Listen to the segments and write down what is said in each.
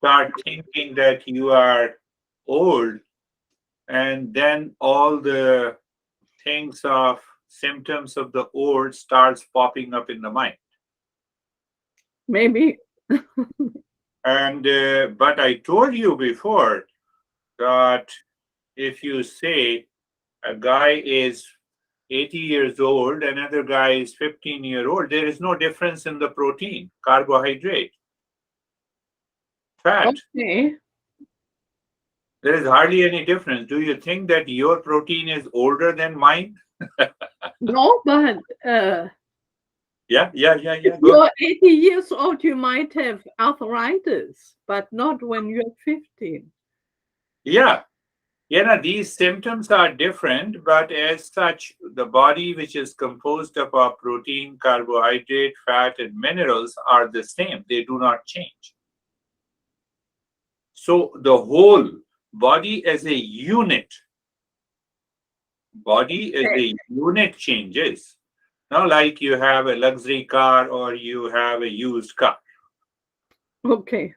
start thinking that you are old, and then all the things of symptoms of the old starts popping up in the mind. Maybe. And but I told you before that if you say a guy is 80 years old, another guy is 15-year old, there is no difference in the protein, carbohydrate, fat. Okay. There is hardly any difference. Do you think that your protein is older than mine? No, but Yeah. if Go ahead. you're 80 years old, you might have arthritis, but not when you're 15. Yeah. These symptoms are different, but as such, the body, which is composed of our protein, carbohydrate, fat, and minerals, are the same. They do not change. So the whole body as a unit, body as Okay. a unit changes. Now, like you have a luxury car or you have a used car. Okay.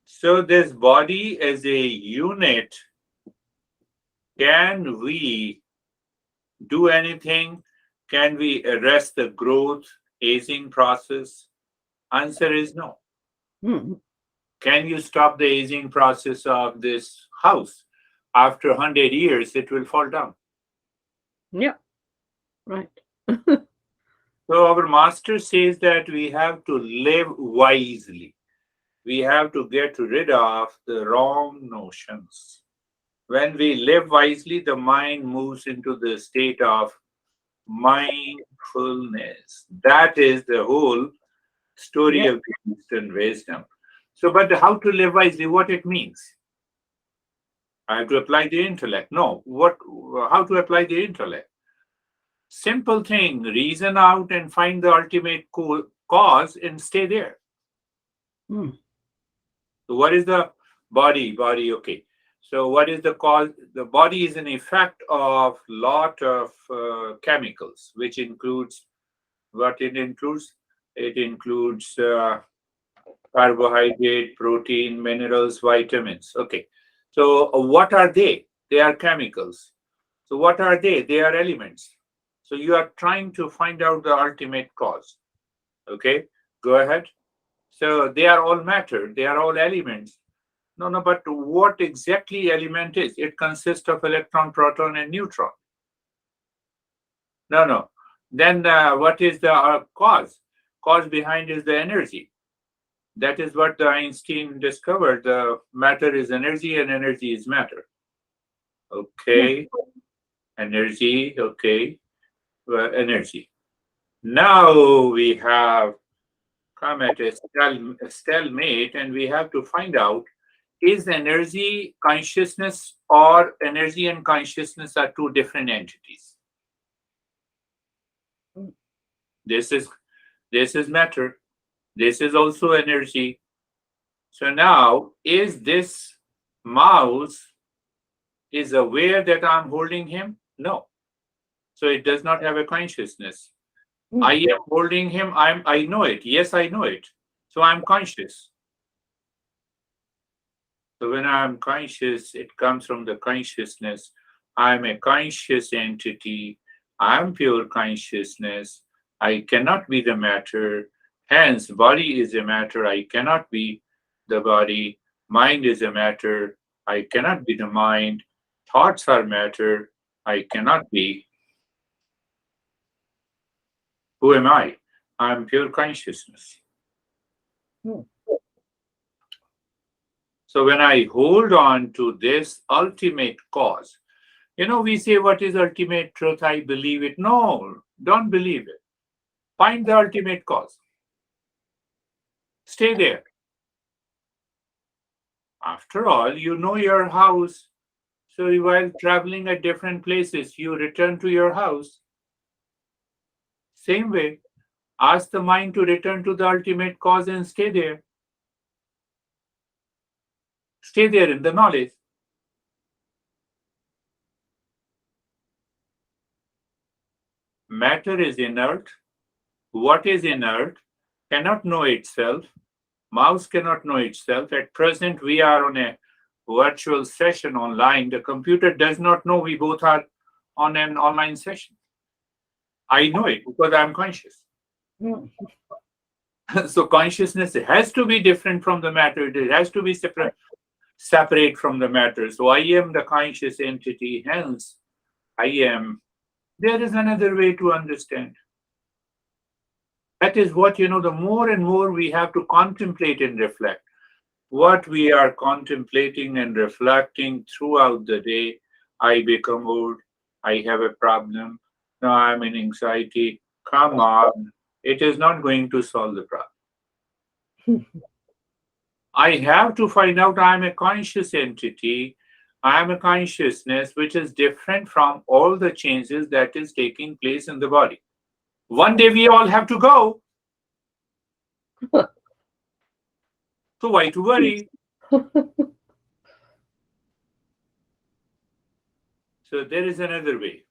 So this body as a unit, can we do anything? Can we arrest the growth, aging process? Answer is no. Hmm. Can you stop the aging process of this house? After 100 years, it will fall down. Yeah, right. So our master says that we have to live wisely. We have to get rid of the wrong notions. When we live wisely, the mind moves into the state of mindfulness. That is the whole story Yeah. of the Eastern wisdom. So, but how to live wisely, what it means? I have to apply the intellect. No, what? How to apply the intellect? Simple thing: reason out and find the ultimate cause and stay there. Hmm. So, what is the body? Body, okay. So, what is the cause? The body is an effect of lot of chemicals, which includes what it includes. It includes carbohydrate, protein, minerals, vitamins. Okay. So, what are they? They are chemicals. So, what are they? They are elements. So, you are trying to find out the ultimate cause. Okay. Go ahead. So, they are all matter, they are all elements. No, no, but what exactly element is? It consists of electron, proton, and neutron. No, no. Then what is the cause? Cause behind is the energy. That is what the Einstein discovered. The matter is energy and energy is matter. Yeah. Okay, energy. Okay, energy. Now we have come at a stalemate, and we have to find out, is energy consciousness, or energy and consciousness are two different entities? This is matter. This is also energy. So now, is this mouse is aware that I'm holding him? No. So it does not have a consciousness. I Hmm. am holding him. I know it. Yes, I know it. So I'm conscious. So when I'm conscious, it comes from the consciousness. I'm a conscious entity. I'm pure consciousness. I cannot be the matter. Hence, body is a matter. I cannot be the body. Mind is a matter. I cannot be the mind. Thoughts are matter. I cannot be. Who am I? I'm pure consciousness. Hmm. So when I hold on to this ultimate cause, we say, what is ultimate truth? I believe it. No, don't believe it. Find the ultimate cause. Stay there. After all, you know your house. So while traveling at different places, you return to your house. Same way, ask the mind to return to the ultimate cause and stay there. Stay there in the knowledge. Matter is inert. What is inert cannot know itself. Mouse cannot know itself. At present, we are on a virtual session online. The computer does not know we both are on an online session. I know it because I'm conscious. Mm. So consciousness has to be different from the matter. It has to be separate from the matter. So I am the conscious entity. Hence, I am. There is another way to understand. That is what, the more and more we have to contemplate and reflect. What we are contemplating and reflecting throughout the day, I become old, I have a problem, now I'm in anxiety. Come on, it is not going to solve the problem. I have to find out I am a conscious entity. I am a consciousness which is different from all the changes that is taking place in the body. One day we all have to go. So why to worry? So there is another way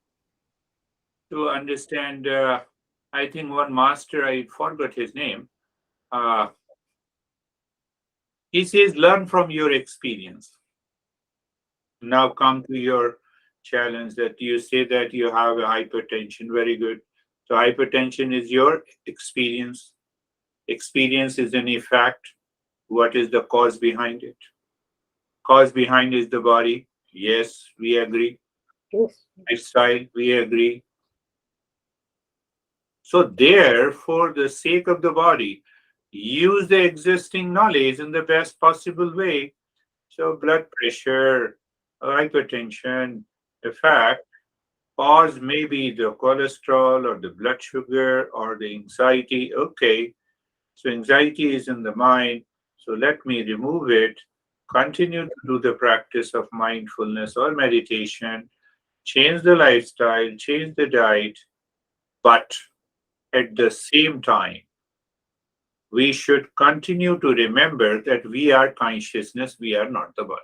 to understand. I think one master, I forgot his name, uh, he says, learn from your experience. Now come to your challenge that you say that you have a hypertension. Very good. So hypertension is your experience. Experience is an effect. What is the cause behind it? Cause behind is the body. Yes, we agree. Yes. Lifestyle, we agree. So there, for the sake of the body, use the existing knowledge in the best possible way. So blood pressure, hypertension, effect, cause maybe the cholesterol or the blood sugar or the anxiety. Okay, so anxiety is in the mind. So let me remove it. Continue to do the practice of mindfulness or meditation. Change the lifestyle, change the diet, but at the same time, we should continue to remember that we are consciousness, we are not the body.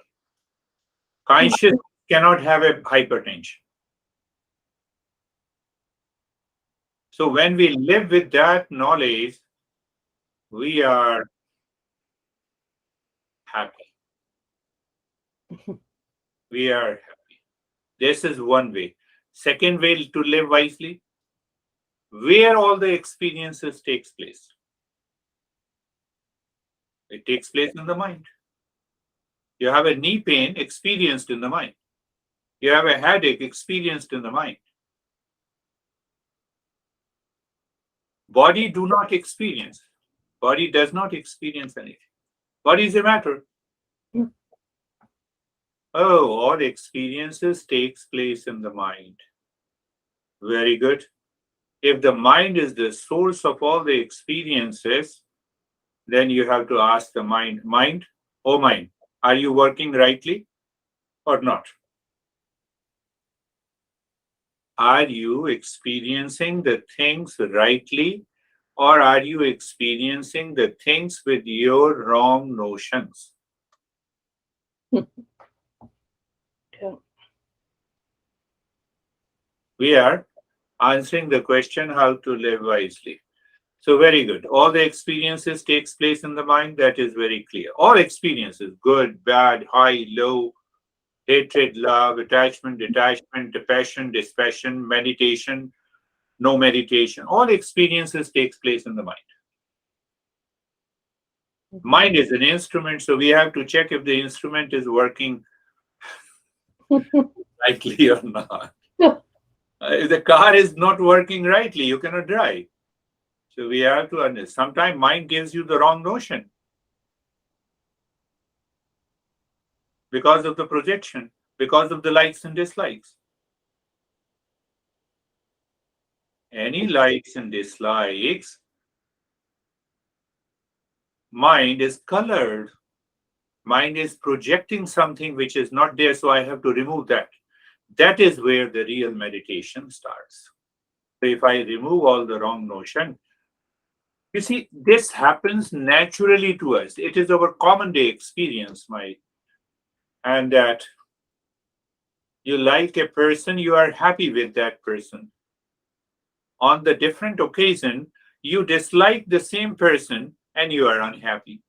Conscious cannot have a hypertension. So when we live with that knowledge, we are happy. We are happy. This is one way. Second way to live wisely, where all the experiences takes place. It takes place in the mind. You have a knee pain experienced in the mind. You have a headache experienced in the mind. Body do not experience. Body does not experience anything. What is the matter? Mm. Oh, all experiences takes place in the mind. Very good. If the mind is the source of all the experiences, then you have to ask the mind, oh mind, are you working rightly or not? Are you experiencing the things rightly, or are you experiencing the things with your wrong notions? Yeah. We are answering the question how to live wisely. So very good. All the experiences takes place in the mind. That is very clear. All experiences, good, bad, high, low, hatred, love, attachment, detachment, passion, dispassion, meditation, no meditation. All experiences takes place in the mind. Mind is an instrument, so we have to check if the instrument is working rightly or not. If the car is not working rightly, you cannot drive. So we have to understand. Sometimes mind gives you the wrong notion because of the projection, because of the likes and dislikes. Any likes and dislikes, mind is colored. Mind is projecting something which is not there, so I have to remove that. That is where the real meditation starts. So if I remove all the wrong notion, you see, this happens naturally to us. It is our common day experience, and that you like a person, you are happy with that person. On the different occasion, you dislike the same person and you are unhappy.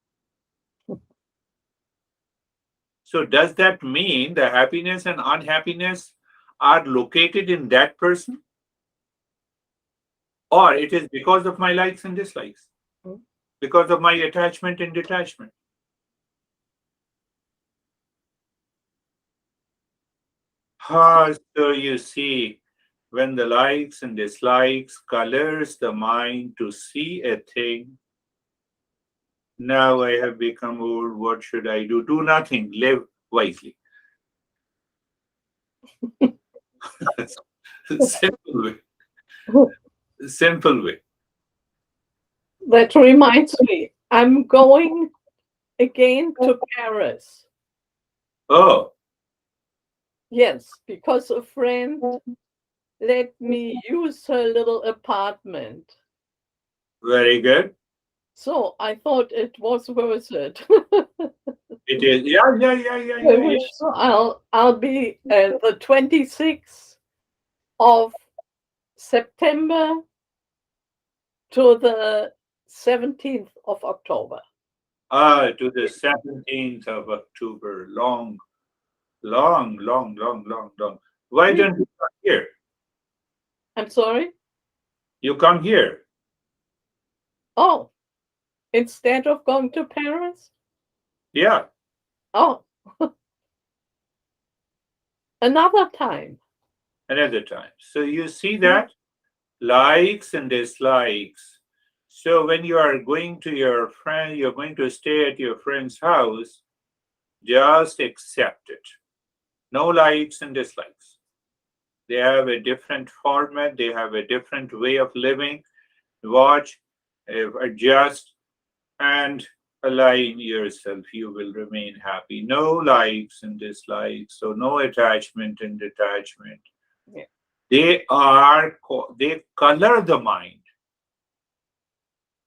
So does that mean the happiness and unhappiness are located in that person? Or it is because of my likes and dislikes, because of my attachment and detachment? So you see, when the likes and dislikes colors the mind to see a thing, now I have become old, what should I do? Do nothing, live wisely. Simple way. Simple way. That reminds me, I'm going again to Paris. Oh, Yes, because a friend let me use her little apartment. very good. So I thought it was worth it. It is. Yeah, yeah, yeah, yeah, yeah, yeah. So I'll be the 26th of September to the 17th of October. To the 17th of October. Long, long, long, long, long, long. Why don't you come here? I'm sorry? You come here. Oh, instead of going to Paris? Yeah, Oh, another time. another time. So you see that likes and dislikes. So when you are going to your friend, you're going to stay at your friend's house, just accept it. No likes and dislikes. They have a different format, they have a different way of living. Watch, adjust, and align yourself. You will remain happy. No likes and dislikes, so no attachment and detachment. Yeah. They color the mind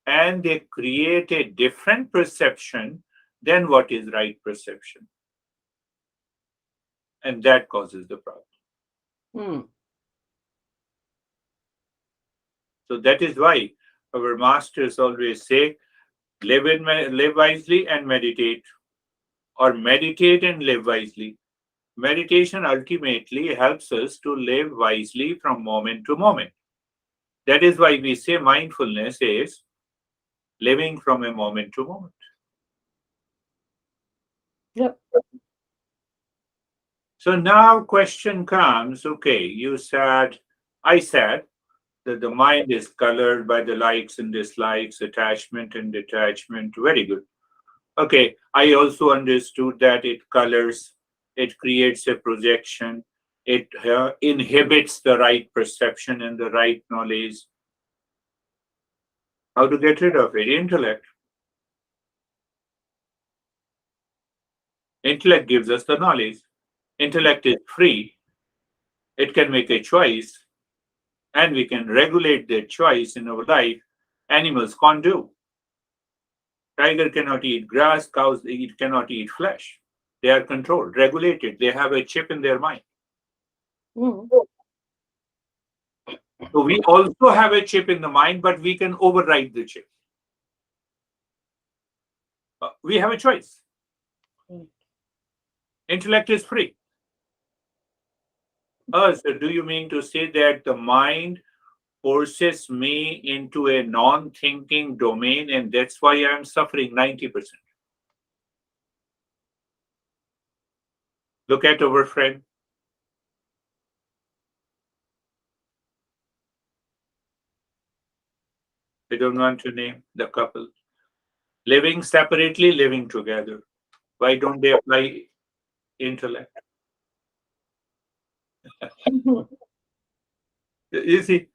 and they create a different perception than what is right perception. And that causes the problem. Hmm. So that is why our masters always say, live wisely and meditate, or meditate and live wisely. Meditation ultimately helps us to live wisely from moment to moment. That is why we say mindfulness is living from a moment to moment. Yep. So now question comes, okay, I said that the mind is colored by the likes and dislikes, attachment and detachment. Very good. Okay, I also understood that it colors, it creates a projection, it inhibits the right perception and the right knowledge. How to get rid of it? Intellect. Intellect gives us the knowledge. Intellect is free, it can make a choice, and we can regulate their choice in our life. Animals can't do. Tiger cannot eat grass, cows cannot eat flesh. They are controlled, regulated. They have a chip in their mind. Hmm. So we also have a chip in the mind, but we can override the chip. We have a choice. Intellect is free. So do you mean to say that the mind forces me into a non-thinking domain and that's why I'm suffering 90%? Look at our friend. I don't want to name the couple. Living separately, living together. Why don't they apply intellect? You see,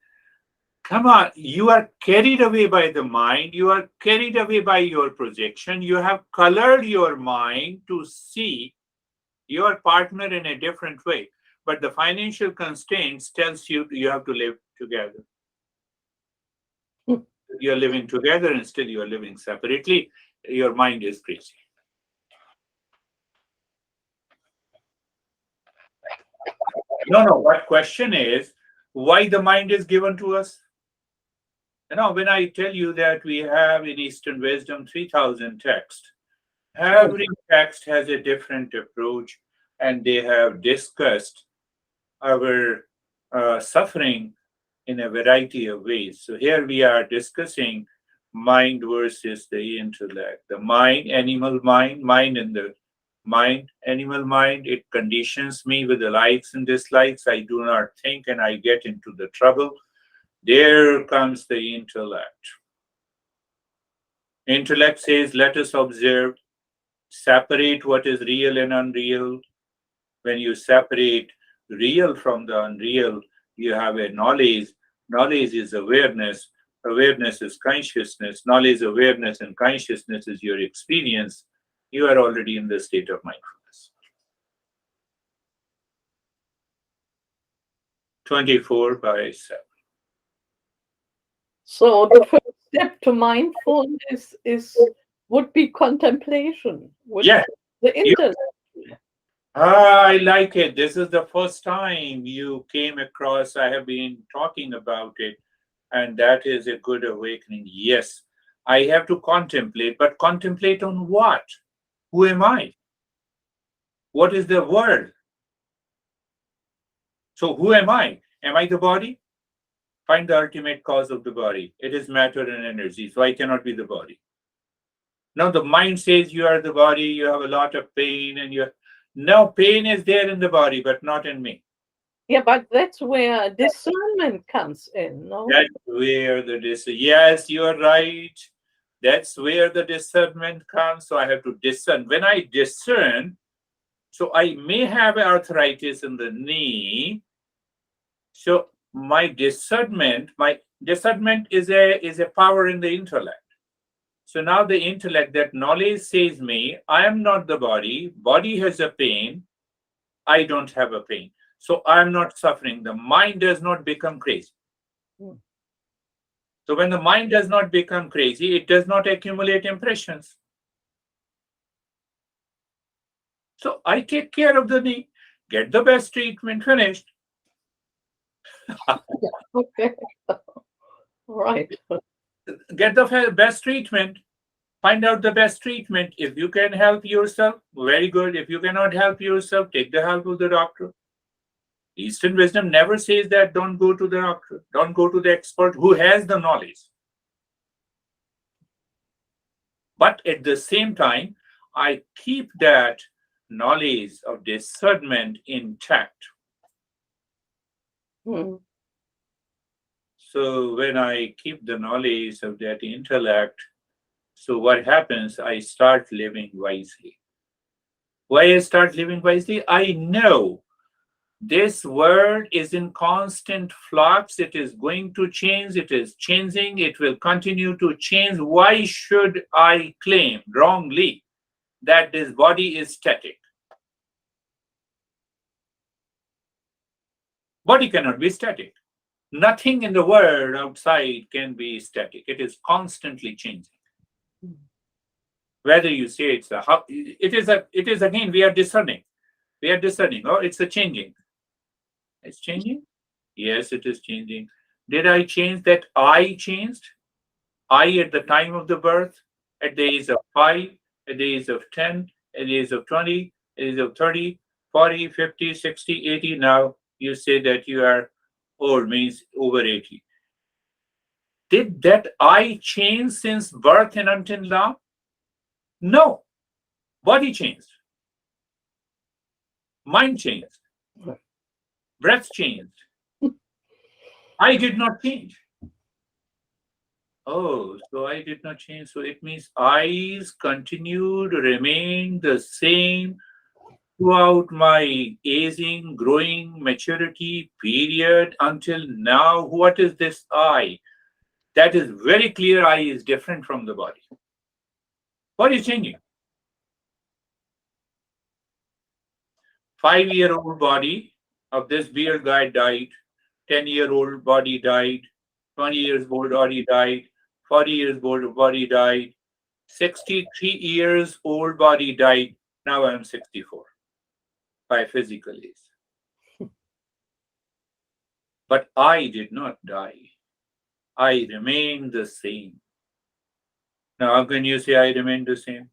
come on, you are carried away by the mind, you are carried away by your projection, you have colored your mind to see your partner in a different way. But the financial constraints tells you you have to live together. You're living together and still you're living separately. Your mind is crazy. No, no. What question is why the mind is given to us? When I tell you that we have in Eastern wisdom 3,000 texts, Every text has a different approach, and they have discussed our suffering in a variety of ways. So here we are discussing mind versus the intellect. The mind, animal mind, animal mind, it conditions me with the likes and dislikes. I do not think and I get into the trouble. There comes the intellect. Intellect says, let us observe, separate what is real and unreal. When you separate real from the unreal, you have a knowledge. Knowledge is awareness. Awareness is consciousness. Knowledge, awareness, and consciousness is your experience. You are already in the state of mindfulness. 24/7. So the first step to mindfulness would be contemplation, Yeah, the you, intellect. I like it. This is the first time you came across. I have been talking about it, and that is a good awakening. Yes, I have to contemplate, but contemplate on what? Who am I? What is the world? So, who am I? Am I the body? Find the ultimate cause of the body. It is matter and energy, so I cannot be the body. Now, the mind says you are the body, you have a lot of pain, and you. No, pain is there in the body, but not in me. Yeah, but that's where discernment comes in, no? That's where the yes, you are right. That's where the discernment comes. So I have to discern. When I discern, so I may have arthritis in the knee. So my discernment is a power in the intellect. So now the intellect, that knowledge says me, I am not the body. Body has a pain. I don't have a pain. So I am not suffering. The mind does not become crazy. Mm. So when the mind does not become crazy, it does not accumulate impressions. So I take care of the knee, get the best treatment, finished. Okay, right. Get the best treatment, find out the best treatment. If you can help yourself, very good. If you cannot help yourself, take the help of the doctor. Eastern wisdom never says that don't go to the doctor, don't go to the expert who has the knowledge. But at the same time, I keep that knowledge of discernment intact. Mm. So when I keep the knowledge of that intellect, so what happens? I start living wisely. Why I start living wisely? I know this world is in constant flux. It is going to change. It is changing. It will continue to change. Why should I claim wrongly that this body is static? Body cannot be static. Nothing in the world outside can be static. It is constantly changing. Whether you say it's a how, it is again, we are discerning. We are discerning. Oh, it's a changing. It's changing. Yes, it is changing. Did I change that? I changed. I at the time of the birth, at the age of 5, at the age of 10, at the age of 20, at the age of 30, 40, 50, 60, 80. Now you say that you are old, means over 80. Did that I change since birth and until now? No. Body changed. Mind changed. Breath changed. I did not change. Oh, so I did not change. So it means eyes continue to remain the same throughout my aging, growing, maturity period until now. What is this I? That is very clear. I is different from the body. What is changing? 5-year-old body of this beard guy died. 10-year-old body died. 20 years old body died. 40 years old body died. 63 years old body died. Now I'm 64 by physical age. But I did not die. I remain the same. Now, how can you say I remain the same?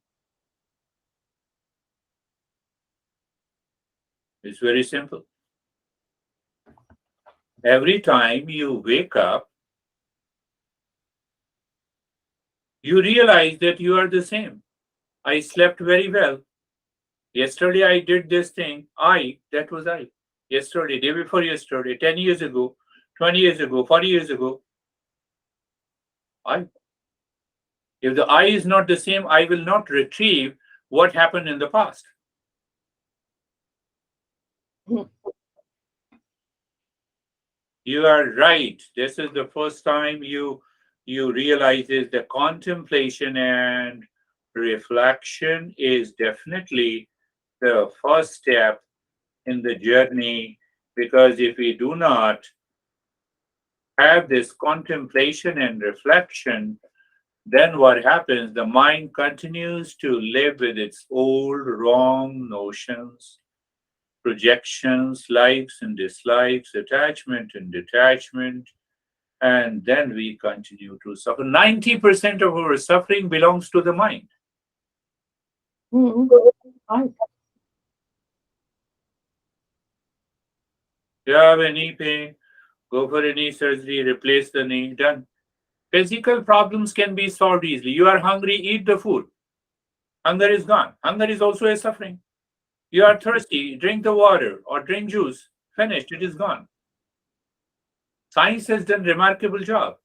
It's very simple. Every time you wake up, you realize that you are the same. I slept very well. Yesterday I did this thing. That was I. Yesterday, day before yesterday, 10 years ago, 20 years ago, 40 years ago, I. If the I is not the same, I will not retrieve what happened in the past. You are right. This is the first time you realize is the contemplation and reflection is definitely the first step in the journey, because if we do not have this contemplation and reflection, then what happens? The mind continues to live with its old wrong notions, projections, likes and dislikes, attachment and detachment, and then we continue to suffer. 90% of our suffering belongs to the mind. Right. You have a knee pain, go for a knee surgery, replace the knee, done. Physical problems can be solved easily. You are hungry, eat the food. Hunger is gone. Hunger is also a suffering. You are thirsty, drink the water or drink juice. Finished, it is gone. Science has done remarkable job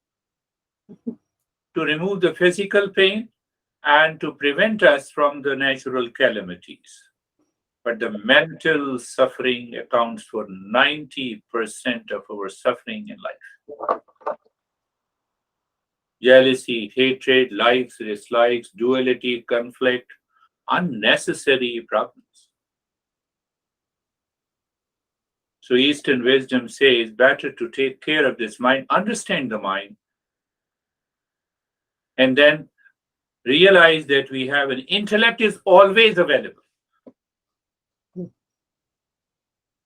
to remove the physical pain and to prevent us from the natural calamities. But the mental suffering accounts for 90% of our suffering in life. Jealousy, hatred, likes, dislikes, duality, conflict, unnecessary problems. So Eastern wisdom says better to take care of this mind, understand the mind, and then realize that we have an intellect is always available.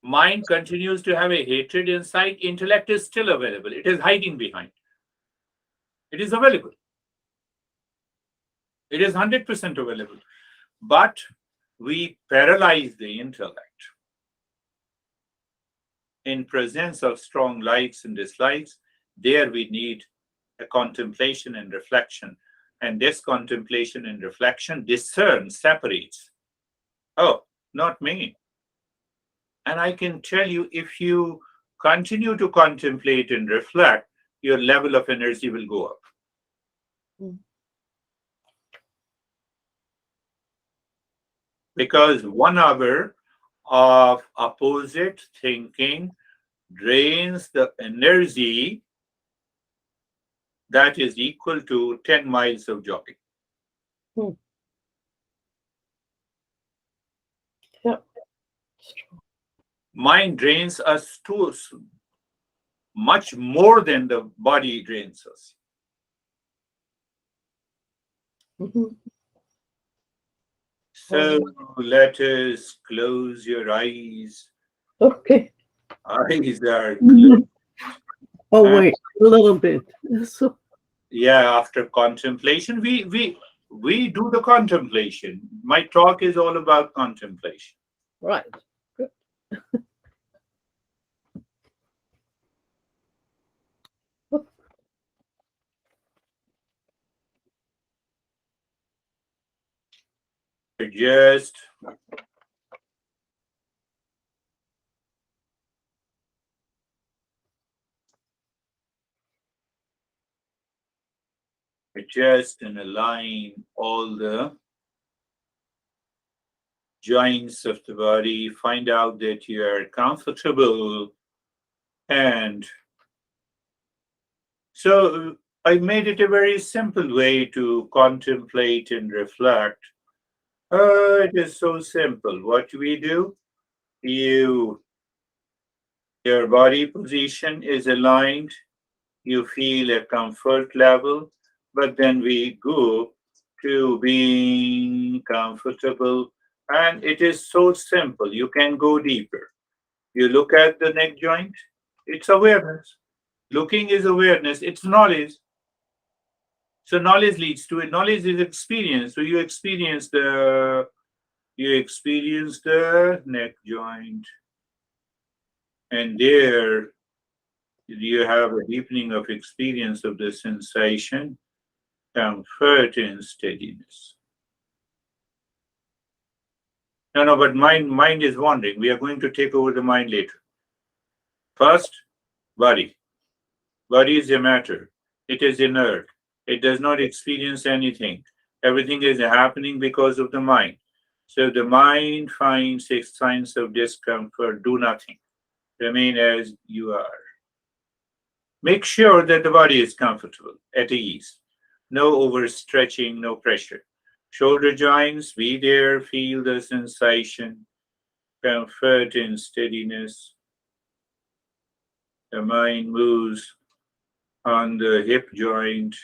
Mind continues to have a hatred inside, intellect is still available. It is hiding behind. It is available. It is 100% available. But we paralyze the intellect in presence of strong likes and dislikes. There we need a contemplation and reflection. And this contemplation and reflection discerns, separates. Oh, not me. And I can tell you, if you continue to contemplate and reflect, your level of energy will go up. Because 1 hour of opposite thinking drains the energy that is equal to 10 miles of jogging. Yeah. Mind drains us too much more than the body drains us. So let us close your eyes. Okay. Eyes are closed. Oh, wait, a little bit. So, Yeah, after contemplation, we do the contemplation. My talk is all about contemplation. right. Good. Just adjust and align all the joints of the body. Find out that you are comfortable. And so I made it a very simple way to contemplate and reflect. It is so simple. What we do, your body position is aligned, you feel a comfort level, but then we go to being comfortable, and it is so simple. You can go deeper. You look at the neck joint, it's awareness. Looking is awareness, it's knowledge. So knowledge leads to it. Knowledge is experience. So you experience the neck joint. And there you have a deepening of experience of the sensation, comfort, and steadiness. No, but mind is wandering. We are going to take over the mind later. First, body. Body is a matter. It is inert. It does not experience anything. Everything is happening because of the mind. So the mind finds signs of discomfort. Do nothing. Remain as you are. Make sure that the body is comfortable, at ease. No overstretching, no pressure. Shoulder joints, be there, feel the sensation, comfort and steadiness. The mind moves on the hip joint.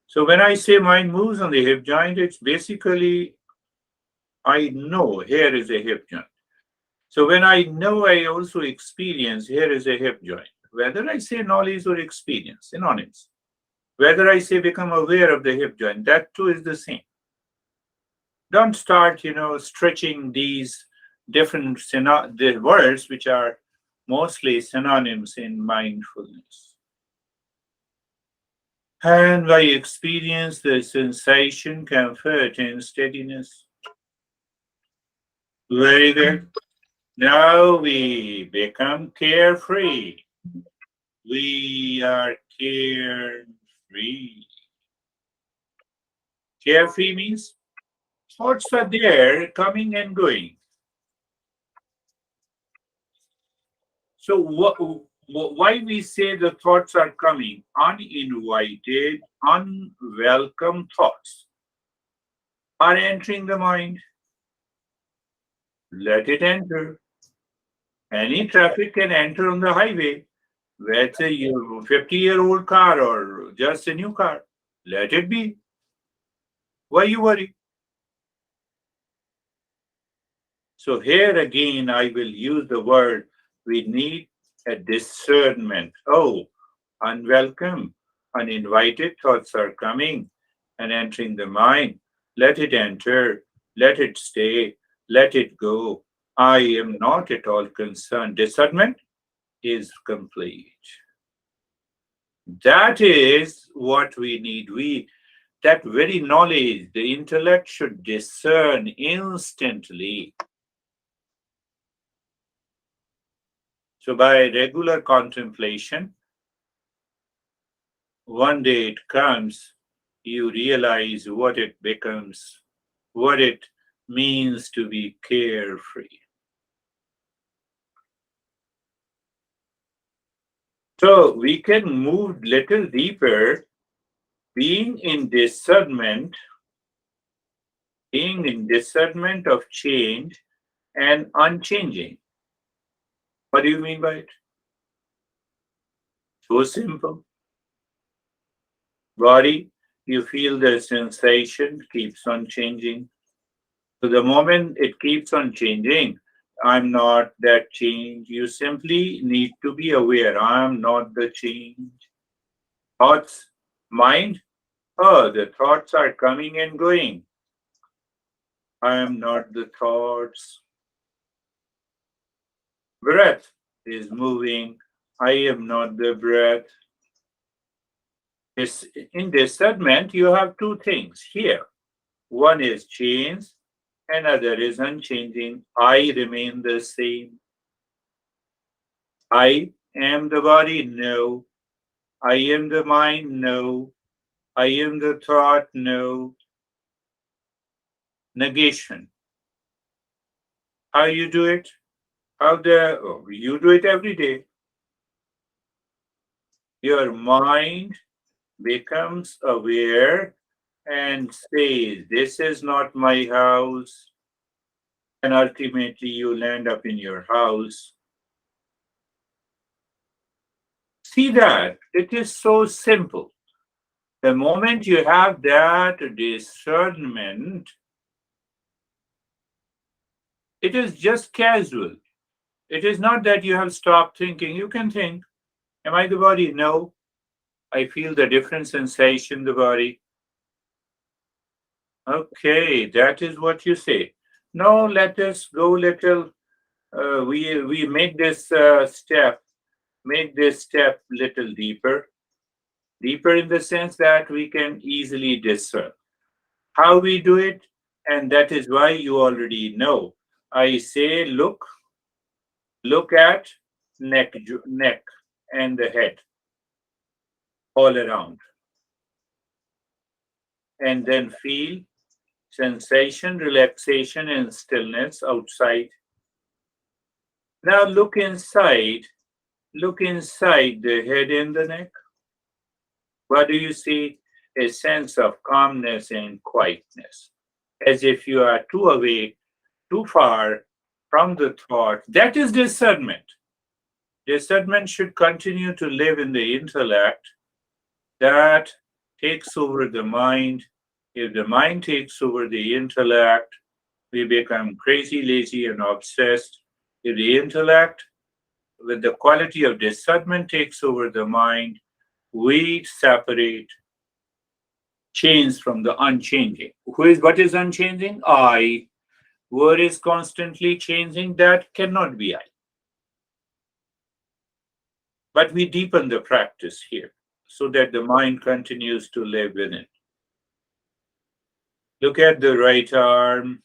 So when I say mind moves on the hip joint, it's basically I know here is a hip joint. So when I know, I also experience here is a hip joint. Whether I say knowledge or experience, synonyms. Whether I say become aware of the hip joint, that too is the same. Don't start, stretching these different the words which are mostly synonyms in mindfulness. And I experience the sensation, comfort, and steadiness. Very good. Now we become carefree. We are carefree. Carefree means thoughts are there, coming and going. So why we say the thoughts are coming? Uninvited, unwelcome thoughts are entering the mind. Let it enter. Any traffic can enter on the highway, whether your 50-year-old car or just a new car. Let it be. Why you worry? So here again, I will use the word we need a discernment. Oh, unwelcome, uninvited thoughts are coming and entering the mind. Let it enter, let it stay, let it go. I am not at all concerned. Discernment is complete. That is what we need. That very knowledge, the intellect should discern instantly. So by regular contemplation, one day it comes, you realize what it becomes, what it means to be carefree. So we can move little deeper, being in discernment of change and unchanging. What do you mean by it? So simple. Body, you feel the sensation keeps on changing. So the moment it keeps on changing, I'm not that change. You simply need to be aware. I'm not the change. Thoughts, mind, oh, the thoughts are coming and going. I am not the thoughts. Breath is moving. I am not the breath. In discernment, you have two things here. One is change, another is unchanging. I remain the same. I am the body? No. I am the mind? No. I am the thought? No. Negation. How you do it? You do it every day. Your mind becomes aware and says, this is not my house. And ultimately you land up in your house. See that? It is so simple. The moment you have that discernment, it is just casual. It is not that you have stopped thinking. You can think, am I the body? No. I feel the different sensation in the body. Okay, that is what you say. No, let us go little we make this step little deeper, deeper in the sense that we can easily discern how we do it, and that is why you already know. I say, look at neck and the head all around, and then feel sensation, relaxation, and stillness outside. Now look inside the head and the neck. What do you see? A sense of calmness and quietness, as if you are too away, too far from the thought. That is discernment. Discernment should continue to live in the intellect that takes over the mind. If the mind takes over the intellect, we become crazy, lazy, and obsessed. If the intellect, with the quality of discernment, takes over the mind, we separate, change from the unchanging. What is unchanging? I. What is constantly changing? That cannot be I. But we deepen the practice here so that the mind continues to live within. Look at the right arm,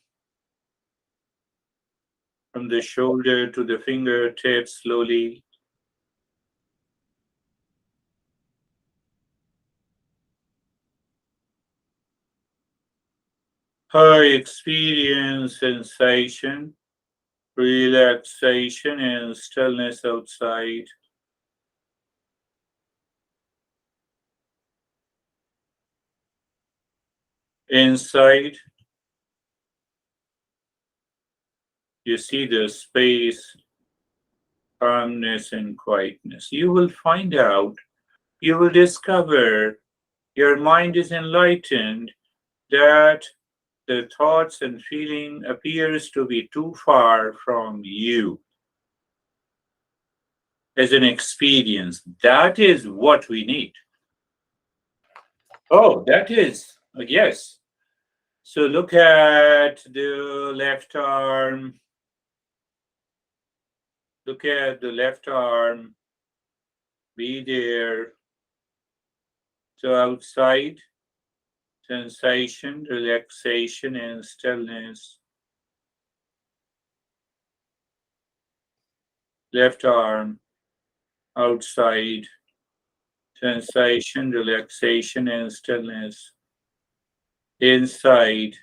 from the shoulder to the fingertips slowly. I experience sensation, relaxation, and stillness outside. Inside, you see the space, calmness, and quietness. You will find out, you will discover your mind is enlightened, that the thoughts and feeling appears to be too far from you as an experience. That is what we need. Oh, that is, yes. So look at the left arm. Look at the left arm. Be there. So outside, sensation, relaxation, and stillness. Left arm, outside, sensation, relaxation, and stillness. Inside,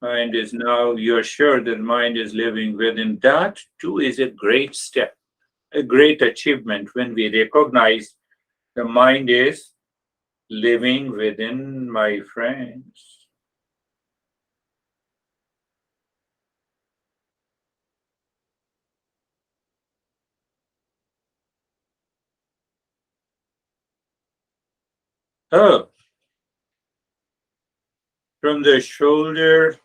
mind is now, you're sure that mind is living within. That too is a great step, a great achievement when we recognize the mind is living within, my friends. Oh, from the shoulder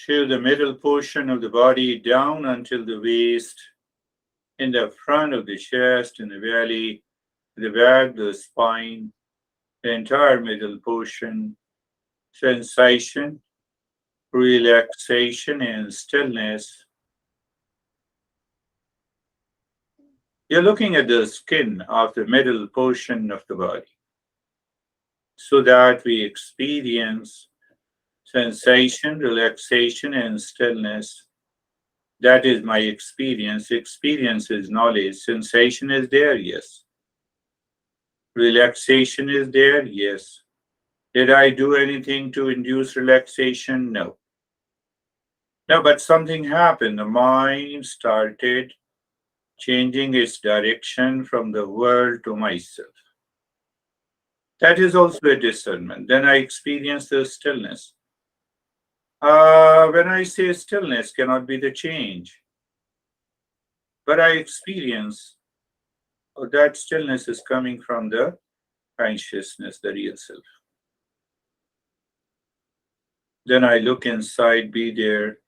to the middle portion of the body, down until the waist, in the front of the chest, in the belly, the back, the spine, the entire middle portion, sensation, relaxation, and stillness. You're looking at the skin of the middle portion of the body so that we experience sensation, relaxation, and stillness. That is my experience. Experience is knowledge. Sensation is there, yes. Relaxation is there, yes. Did I do anything to induce relaxation? No. No, but something happened. The mind started changing its direction from the world to myself. That is also a discernment. Then I experience the stillness. When I say stillness cannot be the change, but I experience that stillness is coming from the consciousness, the real self. Then I look inside, be there.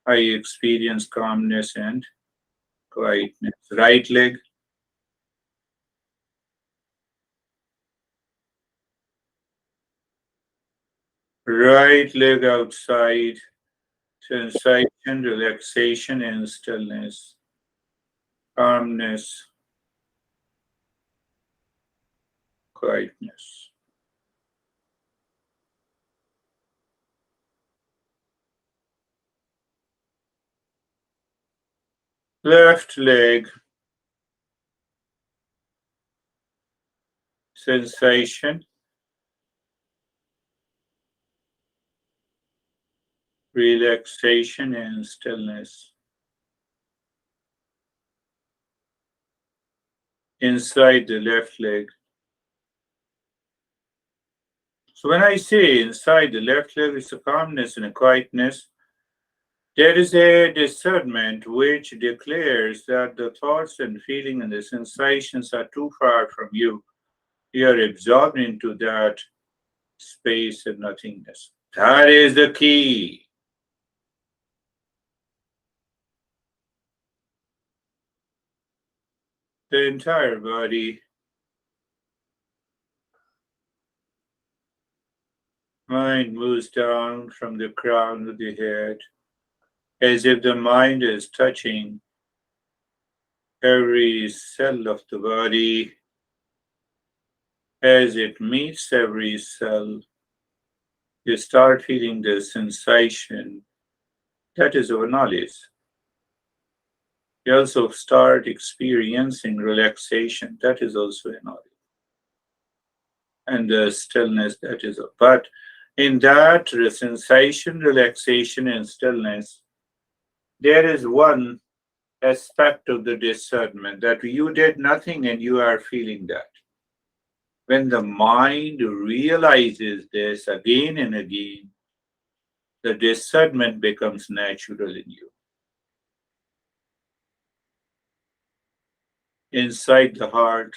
I experience calmness and quietness. Right leg outside, sensation, relaxation, and stillness, calmness, quietness. Left leg, sensation, relaxation, and stillness. Inside the left leg. So when I say inside the left leg is a calmness and a quietness, there is a discernment which declares that the thoughts and feeling and the sensations are too far from you. You are absorbed into that space and nothingness. That is the key. The entire body, mind moves down from the crown of the head as if the mind is touching every cell of the body. As it meets every cell, you start feeling the sensation. That is our knowledge. You also start experiencing relaxation. That is also a knowledge. And the stillness, that is. But in that sensation, relaxation, and stillness, there is one aspect of the discernment that you did nothing and you are feeling that. When the mind realizes this again and again, the discernment becomes natural in you. Inside the heart,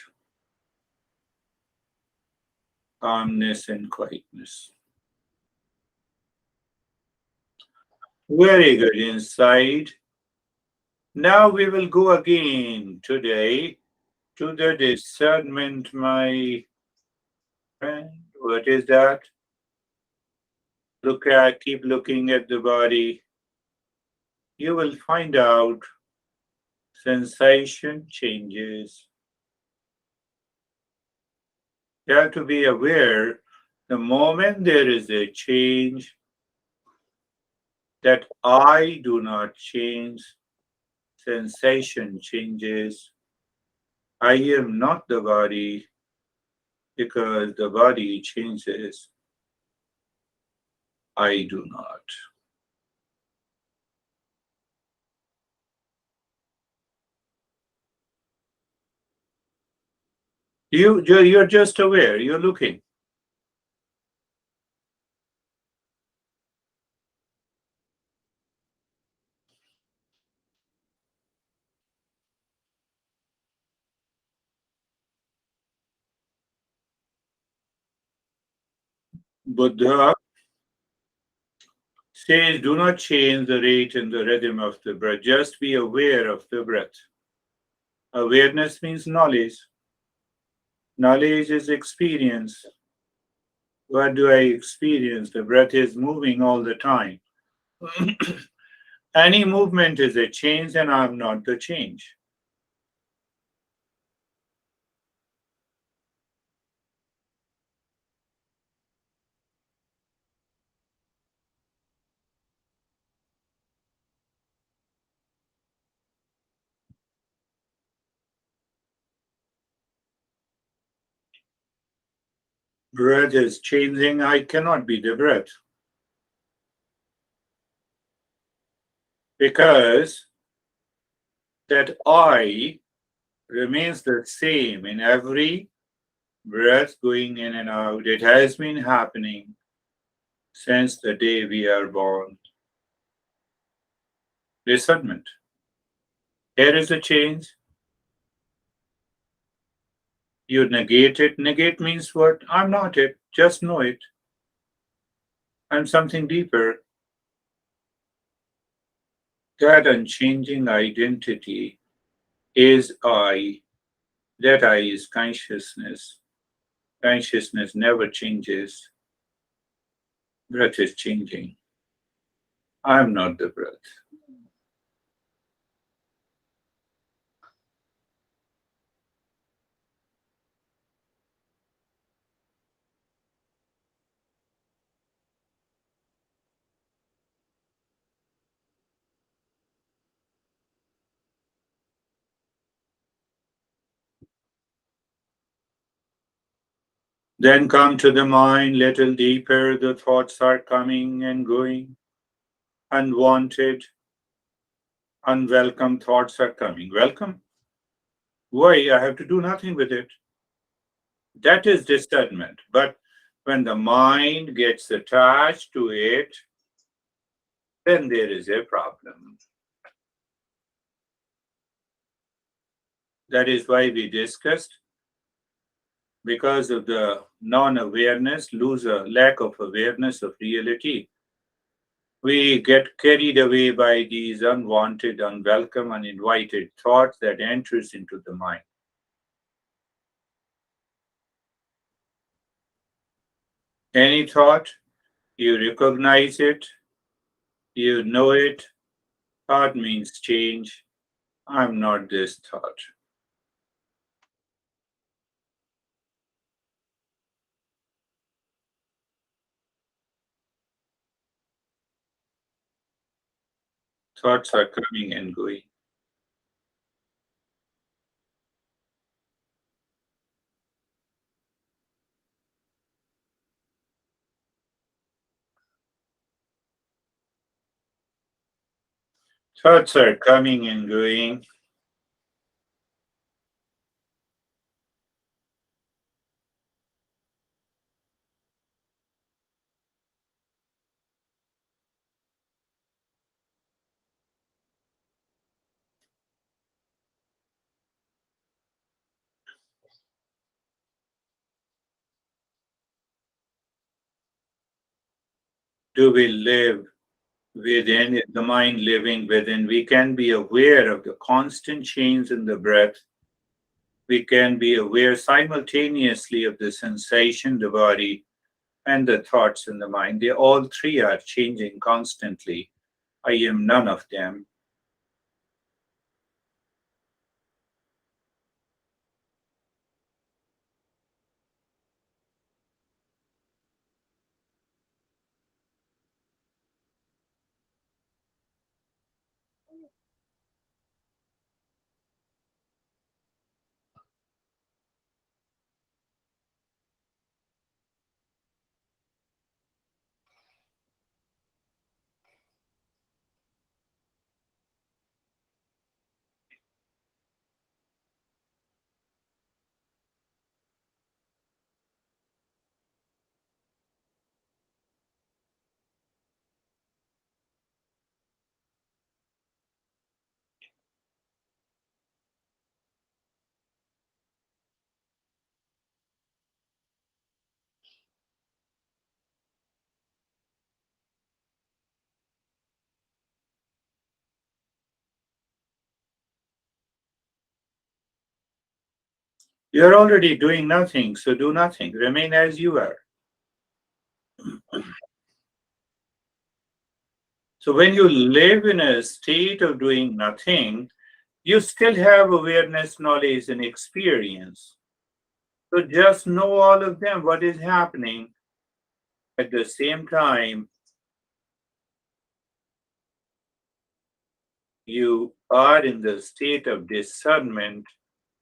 calmness and quietness. Very good. Inside. Now we will go again today to the discernment, my friend. What is that? Keep looking at the body. You will find out sensation changes. You have to be aware the moment there is a change that I do not change, sensation changes. I am not the body because the body changes. I do not. You're just aware, you're looking. Buddha says, do not change the rate and the rhythm of the breath. Just be aware of the breath. Awareness means knowledge. Knowledge is experience. What do I experience? The breath is moving all the time. Any movement is a change, and I'm not the change. Breath is changing. I cannot be the breath. Because that I remains the same in every breath going in and out. It has been happening since the day we are born. Discernment. Here is a change. You negate it. Negate means what? I'm not it. Just know it. I'm something deeper. That unchanging identity is I. That I is consciousness. Consciousness never changes. Breath is changing. I'm not the breath. Then come to the mind, little deeper. The thoughts are coming and going. Unwanted, unwelcome thoughts are coming. Welcome? Why? I have to do nothing with it. That is discernment. But when the mind gets attached to it, then there is a problem. That is why we discussed, because of the non awareness, lose a lack of awareness of reality. We get carried away by these unwanted, unwelcome, uninvited thoughts that enters into the mind. Any thought, you recognize it, you know it. Thought means change. I'm not this thought. Thoughts are coming and going. Thoughts are coming and going. Do we live within? Is the mind living within? We can be aware of the constant change in the breath. We can be aware simultaneously of the sensation, the body, and the thoughts in the mind. They all three are changing constantly. I am none of them. You're already doing nothing, so do nothing. Remain as you are. So when you live in a state of doing nothing, you still have awareness, knowledge, and experience. So just know all of them, what is happening. At the same time, you are in the state of discernment,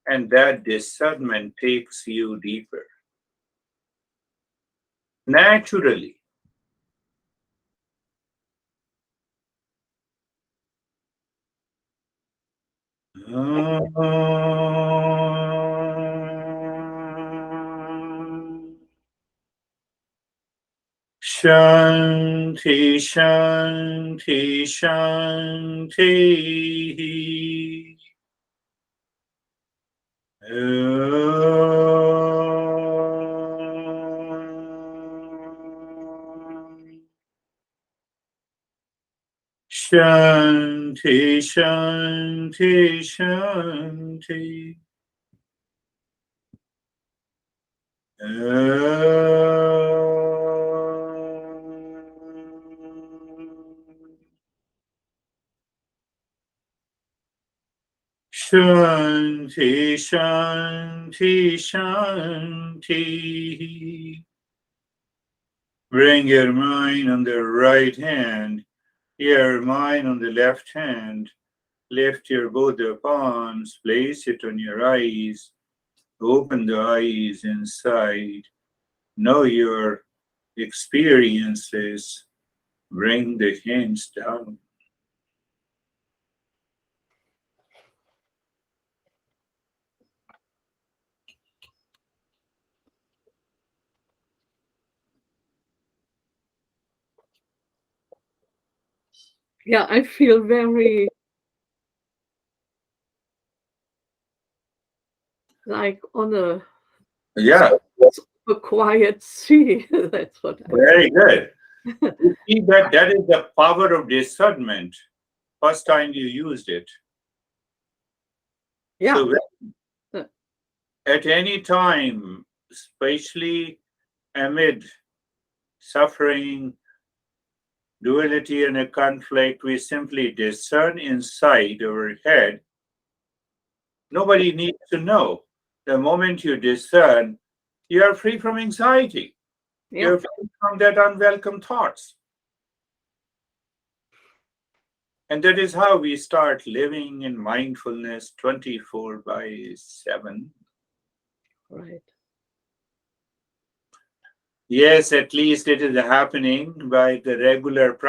and that discernment takes you deeper. Naturally. Shanti, Shanti, Shanti. Om. Shanti, Shanti, Shanti. Om. Shanti, Shanti, Shanti. Bring your mind on the right hand, your mind on the left hand. Lift your both the palms, place it on your eyes. Open the eyes inside. Know your experiences. Bring the hands down. Yeah, I feel very like on Yeah, a quiet sea. That's what I very good. feel. You see that is the power of discernment. First time you used it. Yeah. So at any time, especially amid suffering, duality, and a conflict, we simply discern inside our head. Nobody needs to know. The moment you discern, you are free from anxiety. Yeah. You're free from that unwelcome thoughts. And that is how we start living in mindfulness 24/7. Right. Yes, at least it is happening by the regular practice.